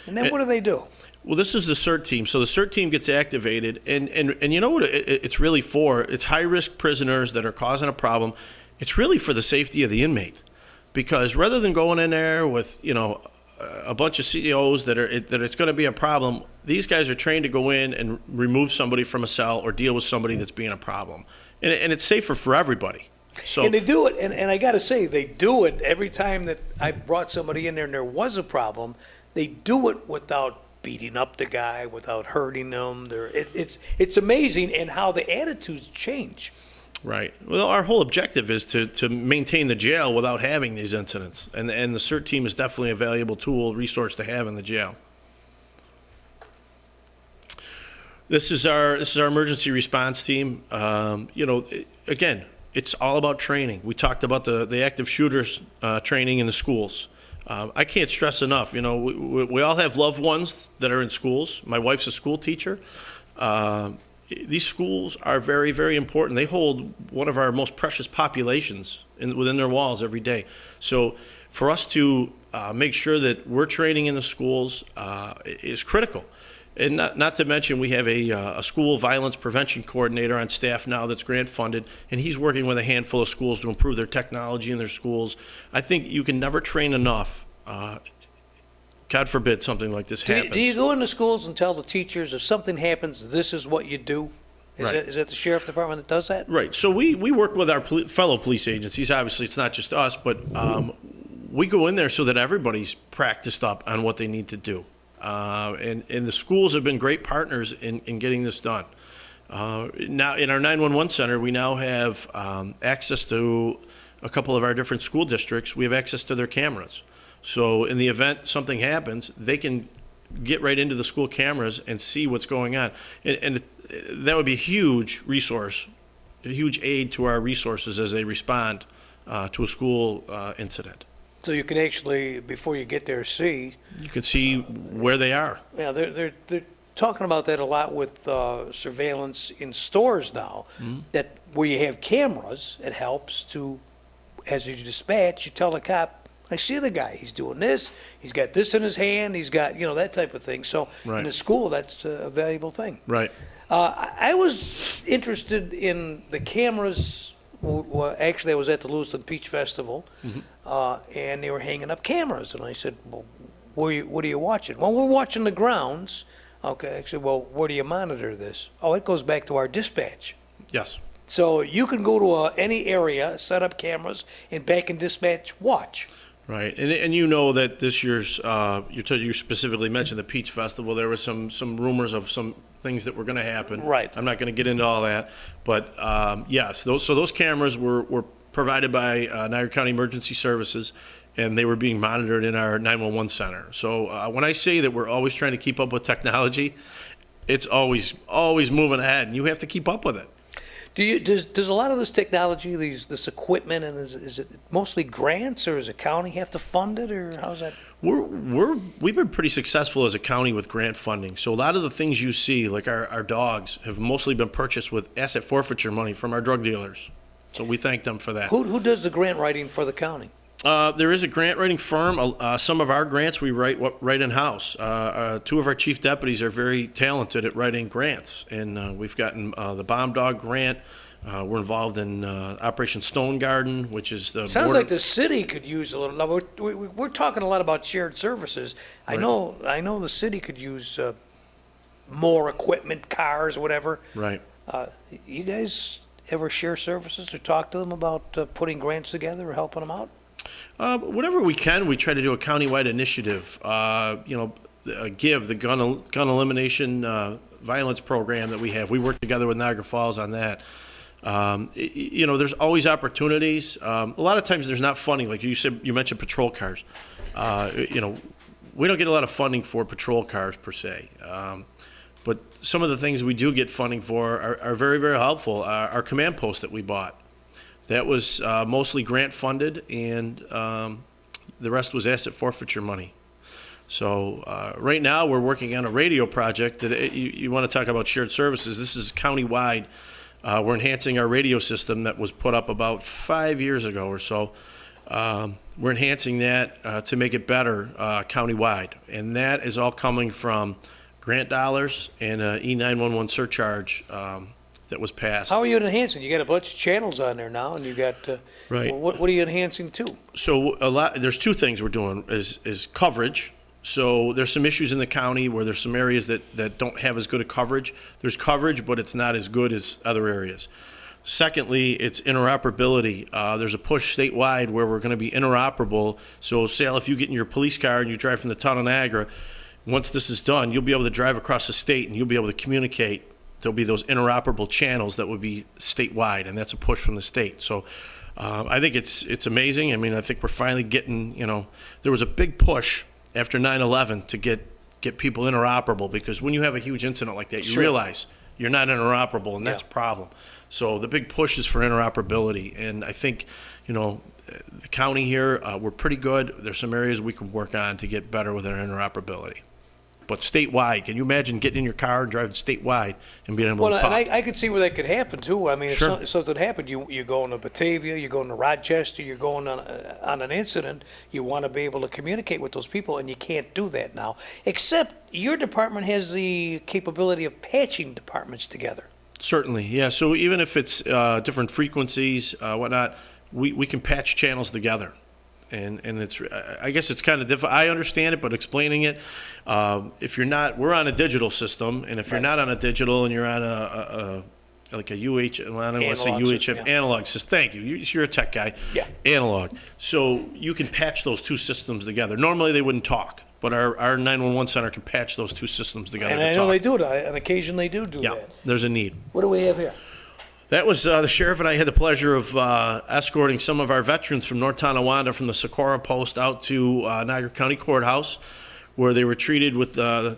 And then what do they do? Well, this is the CERT team. So the CERT team gets activated, and you know what it's really for? It's high-risk prisoners that are causing a problem. It's really for the safety of the inmate. Because rather than going in there with, a bunch of CEOs that it's going to be a problem, these guys are trained to go in and remove somebody from a cell or deal with somebody that's being a problem. And it's safer for everybody. So, and they do it, and I got to say, they do it every time that I brought somebody in there and there was a problem. They do it without beating up the guy, without hurting them. It's amazing and how the attitudes change. Right. Well, our whole objective is to maintain the jail without having these incidents, and the CERT team is definitely a valuable tool, resource to have in the jail. This is our emergency response team. Again, it's all about training. We talked about the active shooters training in the schools. I can't stress enough, we all have loved ones that are in schools. My wife's a school teacher. These schools are very, very important. They hold one of our most precious populations within their walls every day. So for us to make sure that we're training in the schools is critical. And not to mention, we have a school violence prevention coordinator on staff now that's grant funded, and he's working with a handful of schools to improve their technology in their schools. I think you can never train enough. God forbid something like this happens. Do you go into schools and tell the teachers if something happens, this is what you do? Is that the sheriff department that does that? Right. So we work with our fellow police agencies. Obviously, it's not just us, but we go in there so that everybody's practiced up on what they need to do. And the schools have been great partners in getting this done. Now, in our 911 center, we now have access to a couple of our different school districts. We have access to their cameras. So in the event something happens, they can get right into the school cameras and see what's going on. And that would be a huge resource, a huge aid to our resources as they respond to a school incident. So you can actually, before you get there, see. You can see where they are. Yeah, they're talking about that a lot with surveillance in stores now, that where you have cameras, it helps to, as you dispatch, you tell the cop, I see the guy, he's doing this, he's got this in his hand, he's got, that type of thing. So Right. in the school, that's a valuable thing. Right. I was interested in the cameras. Well, actually, I was at the Lewiston Peach Festival, and they were hanging up cameras. And I said, well, what are you watching? Well, we're watching the grounds. Okay. I said, well, where do you monitor this? Oh, it goes back to our dispatch. Yes. So you can go to any area, set up cameras, and back in dispatch, watch. Right, and you know that this year's, you specifically mentioned the Peach Festival. There was some rumors of some things that were going to happen. Right. I'm not going to get into all that, but yes, those cameras were provided by Niagara County Emergency Services, and they were being monitored in our 911 center. So when I say that we're always trying to keep up with technology, it's always moving ahead, and you have to keep up with it. Does a lot of this technology, this equipment, and is it mostly grants, or does the county have to fund it, or how's that? We've been pretty successful as a county with grant funding. So a lot of the things you see, like our dogs, have mostly been purchased with asset forfeiture money from our drug dealers. So we thank them for that. Who does the grant writing for the county? There is a grant writing firm. Some of our grants we write in-house. Two of our chief deputies are very talented at writing grants, and we've gotten the Bomb Dog grant. We're involved in Operation Stone Garden, which is the Sounds border- like the city could use a little. Now we're talking a lot about shared services. I Right. know the city could use more equipment, cars, whatever. Right. You guys ever share services or talk to them about putting grants together or helping them out? Whenever we can, we try to do a countywide initiative. GIVE, the gun elimination violence program that we have. We work together with Niagara Falls on that. There's always opportunities. A lot of times there's not funding. Like you mentioned patrol cars. We don't get a lot of funding for patrol cars per se. But some of the things we do get funding for are very, very helpful. Our command post that we bought, that was mostly grant funded, and the rest was asset forfeiture money. So right now we're working on a radio project that you want to talk about shared services. This is countywide. We're enhancing our radio system that was put up about 5 years ago or so. We're enhancing that to make it better countywide, and that is all coming from grant dollars and an E911 surcharge that was passed. How are you enhancing? You got a bunch of channels on there now, and you got Right. What are you enhancing to? So there's two things we're doing is coverage. So there's some issues in the county where there's some areas that don't have as good a coverage. There's coverage, but it's not as good as other areas. Secondly, it's interoperability. There's a push statewide where we're going to be interoperable. So Sal, if you get in your police car and you drive from the town of Niagara, once this is done, you'll be able to drive across the state and you'll be able to communicate. There'll be those interoperable channels that would be statewide, and that's a push from the state. So I think it's amazing. I mean, I think we're finally getting, there was a big push after 9/11 to get people interoperable, because when you have a huge incident like that, you Sure. realize you're not interoperable, and that's a problem. So the big push is for interoperability, and I think, the county here, we're pretty good. There's some areas we can work on to get better with our interoperability. But statewide, can you imagine getting in your car and driving statewide and being able Well, to talk? and I could see where that could happen too. I mean, if Sure. something happened, you're going to Batavia, you're going to Rochester, you're going on an incident, you want to be able to communicate with those people, and you can't do that now. Except your department has the capability of patching departments together. Certainly, yeah. So even if it's different frequencies, whatnot, we can patch channels together. And it's, I guess it's kind of difficult. I understand it, but explaining it, if you're not, we're on a digital system, and if you're not on a digital and you're on like a UH, well, I don't want to say Analog UHF system, yeah. analog system. Thank you. You're a tech guy. Yeah. Analog. So you can patch those two systems together. Normally they wouldn't talk, but our 911 center can patch those two systems together. And to I know talk. they do it. On occasion they do Yeah, that. there's a need. What do we have here? That was the sheriff and I had the pleasure of escorting some of our veterans from North Tonawanda from the Socorro Post out to Niagara County Courthouse, where they were treated with their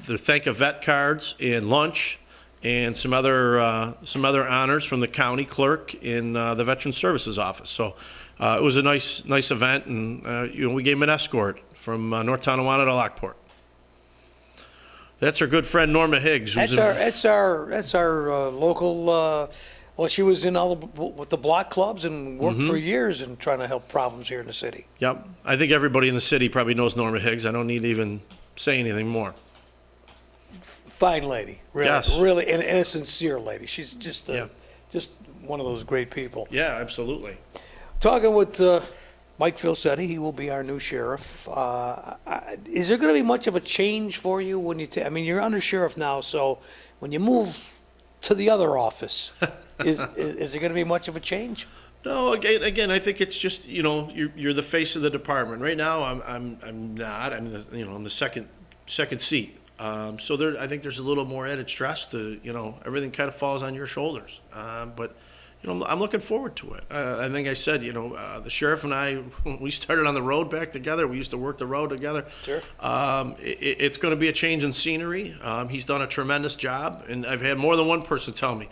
Thank a Vet cards and lunch and some other honors from the county clerk in the Veteran Services Office. So it was a nice event, and we gave them an escort from North Tonawanda to Lockport. That's our good friend Norma Higgs. Who's That's our local. Well, she was in with the block clubs and worked for years in trying to help problems here in the city. Yep. I think everybody in the city probably knows Norma Higgs. I don't need to even say anything more. Fine lady, really, Yes. really, and a sincere lady. She's just Yeah. just one of those great people. Yeah, absolutely. Talking with Mike Filsetti, he will be our new sheriff. Is there going to be much of a change for you when you? I mean, you're under sheriff now, so when you move to the other office, is there going to be much of a change? No, again, I think it's just you're the face of the department. Right now, I'm not. I'm the second seat. So I think there's a little more added stress to everything kind of falls on your shoulders. But I'm looking forward to it. I think I said, the sheriff and I, we started on the road back together. We used to work the road together. Sure. It's going to be a change in scenery. He's done a tremendous job, and I've had more than one person tell me,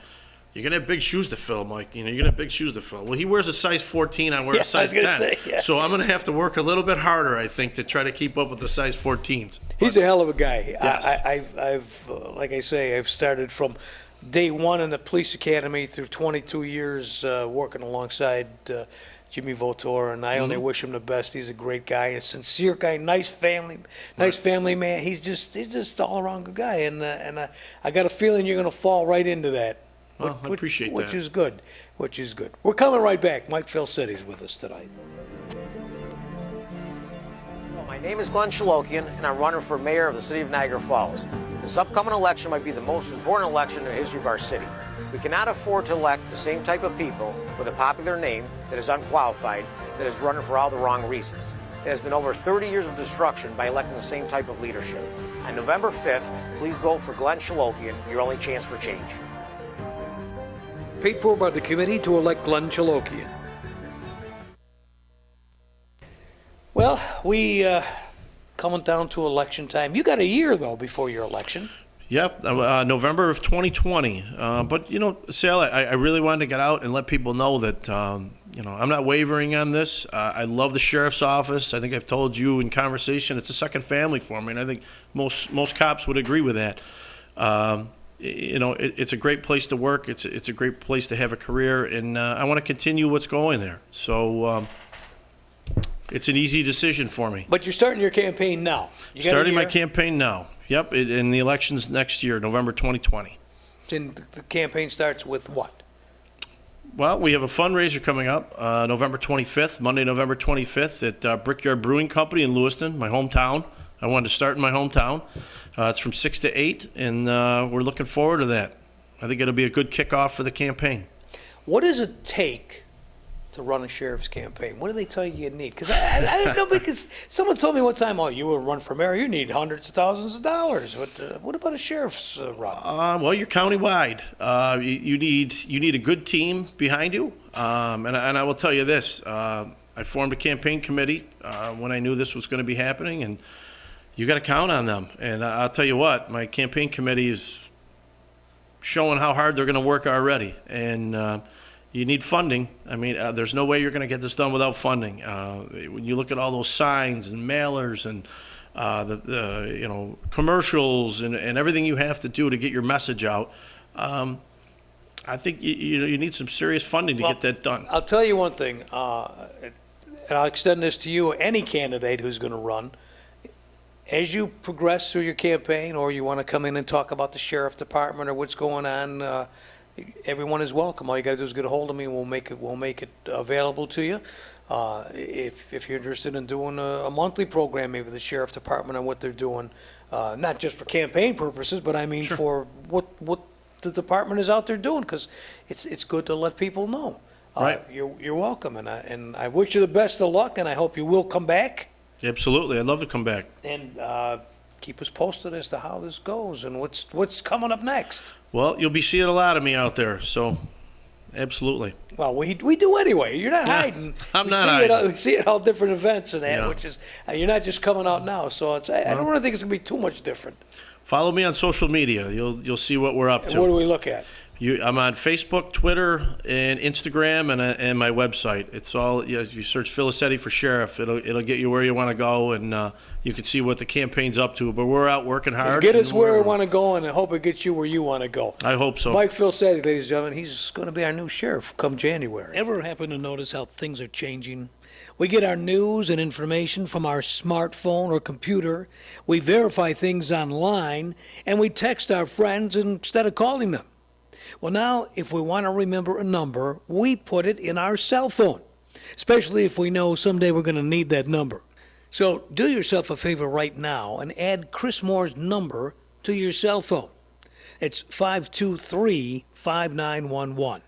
"You're going to have big shoes to fill, Mike. You're going to have big shoes to fill." Well, he wears a size 14. I wear a size 10. Say. So I'm going to have to work a little bit harder, I think, to try to keep up with the size 14s. He's a hell of a guy. Yes. I've like I say, I've started from day one in the police academy through 22 years working alongside Jimmy Votor, and I only wish him the best. He's a great guy, a sincere guy, nice family man. He's just all around good guy, and I got a feeling you're going to fall right into that. Well, I appreciate that. Which is good. We're coming right back. Mike Filcetti's with us tonight. My name is Glenn Shalokian, and I'm running for mayor of the city of Niagara Falls. This upcoming election might be the most important election in the history of our city. We cannot afford to elect the same type of people with a popular name that is unqualified, that is running for all the wrong reasons. It has been over 30 years of destruction by electing the same type of leadership. On November 5th, please vote for Glenn Shalokian, your only chance for change. Paid for by the committee to elect Glenn Chalokian. Well, we coming down to election time. You got a year, though, before your election. Yep, November of 2020. But, Sal, I really wanted to get out and let people know that, I'm not wavering on this. I love the sheriff's office. I think I've told you in conversation, it's a second family for me, and I think most cops would agree with that. It's a great place to work. It's a great place to have a career, and I want to continue what's going there. So it's an easy decision for me. But you're starting your campaign now. Starting my campaign now. Yep, and the election's next year, November 2020. And the campaign starts with what? Well, we have a fundraiser coming up November 25th, Monday, November 25th at Brickyard Brewing Company in Lewiston, my hometown. I wanted to start in my hometown. It's from 6 to 8, and we're looking forward to that. I think it'll be a good kickoff for the campaign. What does it take to run a sheriff's campaign? What do they tell you need? Because I don't know, because someone told me one time, oh, you will run for mayor, you need hundreds of thousands of dollars. What about a sheriff's run? Well, you're countywide. You need a good team behind you. And I will tell you this. I formed a campaign committee when I knew this was going to be happening, and you got to count on them. And I'll tell you what, my campaign committee is showing how hard they're going to work already. And you need funding. I mean, there's no way you're going to get this done without funding. When you look at all those signs and mailers and the commercials and everything you have to do to get your message out, I think you need some serious funding to get that done. I'll tell you one thing, and I'll extend this to you, any candidate who's going to run. As you progress through your campaign, or you want to come in and talk about the sheriff department or what's going on, everyone is welcome. All you got to do is get a hold of me, and we'll make it available to you. If you're interested in doing a monthly program, maybe the sheriff department on what they're doing, not just for campaign purposes, but I mean Sure. for what the department is out there doing, because it's good to let people know. Right. You're welcome, and I wish you the best of luck, and I hope you will come back Absolutely. I'd love to come back. and keep us posted as to how this goes and what's coming up next. Well, you'll be seeing a lot of me out there, so absolutely. Well, we do anyway. You're not Yeah, hiding. I'm We not see it hiding. We see it all different events and that, Yeah. which is you're not just coming out now. So I don't really think it's gonna be too much different. Follow me on social media. You'll see what we're up And to. what do we look at? I'm on Facebook, Twitter, and Instagram, and my website. It's all you search Filcetти for sheriff. It'll get you where you want to go, and you can see what the campaign's up to. But we're out working hard. Get us and where we we're- want to go, and I hope it gets you where you want to go. I hope so. Mike Filcetti, ladies and gentlemen, he's going to be our new sheriff come January. Ever happen to notice how things are changing? We get our news and information from our smartphone or computer. We verify things online, and we text our friends instead of calling them. Well, now, if we want to remember a number, we put it in our cell phone, especially if we know someday we're going to need that number. So do yourself a favor right now and add Chris Moore's number to your cell phone. It's 523-5911.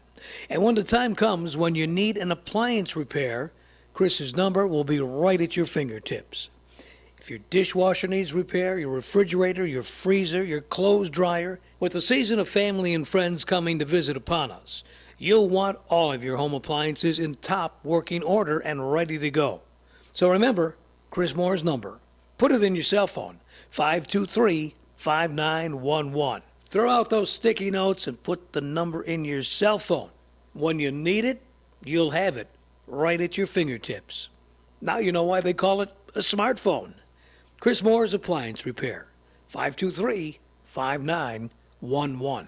And when the time comes when you need an appliance repair, Chris's number will be right at your fingertips. If your dishwasher needs repair, your refrigerator, your freezer, your clothes dryer, with the season of family and friends coming to visit upon us, You'll want all of your home appliances in top working order and ready to go. So remember Chris Moore's number. Put it in your cell phone, 523-5911. Throw out those sticky notes and put the number in your cell phone. When you need it, you'll have it right at your fingertips. Now you know why they call it a smartphone. Chris Moore's Appliance Repair, 523-5911.